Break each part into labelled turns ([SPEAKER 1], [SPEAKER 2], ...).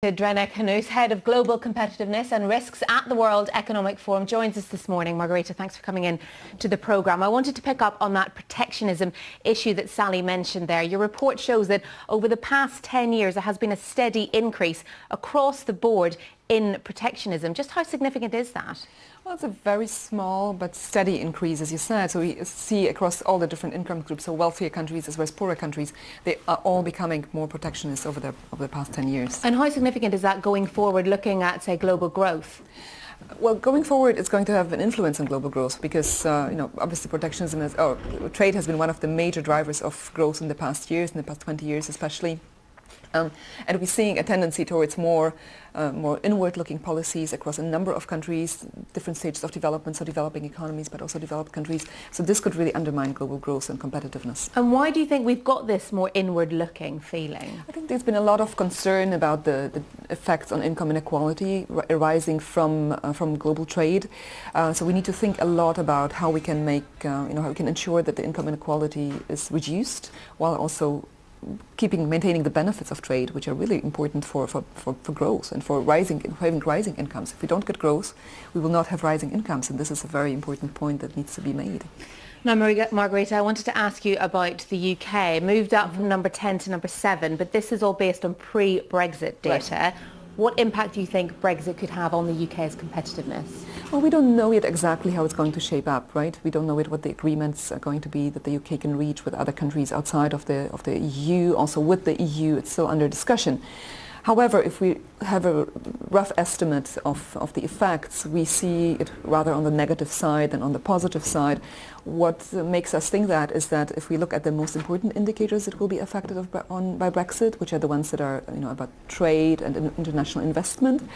[SPEAKER 1] Drenek Hanous, Head of Global Competitiveness and Risks at the World Economic Forum, joins us this morning. Margarita, thanks for coming in to the programme. I wanted to pick up on that protectionism issue that Sally mentioned there. Your report shows that over the past 10 years there has been a steady increase across the board in protectionism. Just how significant is that?
[SPEAKER 2] Well, it's a very small but steady increase, as you said. So we see across all the different income groups, so wealthier countries as well as poorer countries, they are all becoming more protectionist over the past 10 years.
[SPEAKER 1] And how significant is that going forward, looking at, say, global growth?
[SPEAKER 2] Well, going forward, it's going to have an influence on global growth because, obviously protectionism trade has been one of the major drivers of growth in the past years, in the past 20 years especially. And we're seeing a tendency towards more inward-looking policies across a number of countries, different stages of development, so developing economies, but also developed countries. So this could really undermine global growth and competitiveness.
[SPEAKER 1] And why do you think we've got this more inward-looking feeling?
[SPEAKER 2] I think there's been a lot of concern about the effects on income inequality arising from global trade. So we need to think a lot about how we can make, how we can ensure that the income inequality is reduced while also maintaining the benefits of trade, which are really important for growth and for having rising incomes. If we don't get growth, we will not have rising incomes, and this is a very important point that needs to be made.
[SPEAKER 1] Now, Margarita, I wanted to ask you about the UK. Moved up from number 10 to number 7, but this is all based on pre-Brexit data.
[SPEAKER 2] Right.
[SPEAKER 1] What impact do you think Brexit could have on the UK's competitiveness?
[SPEAKER 2] Well, we don't know yet exactly how it's going to shape up, right? We don't know yet what the agreements are going to be that the UK can reach with other countries outside of the EU. Also with the EU, it's still under discussion. However, if we have a rough estimate of the effects, we see it rather on the negative side than on the positive side. What makes us think that is that if we look at the most important indicators that will be affected by Brexit, which are the ones that are about trade and international investment,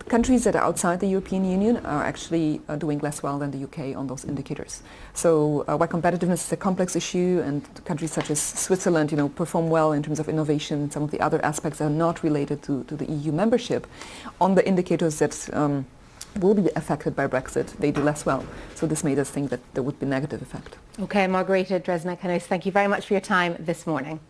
[SPEAKER 2] countries that are outside the European Union are actually doing less well than the UK on those indicators. So while competitiveness is a complex issue and countries such as Switzerland perform well in terms of innovation, some of the other aspects are not related to the EU membership, on the indicators that will be affected by Brexit, they do less well. So this made us think that there would be a negative effect.
[SPEAKER 1] Okay, Margarita Drenek Hanous, thank you very much for your time this morning.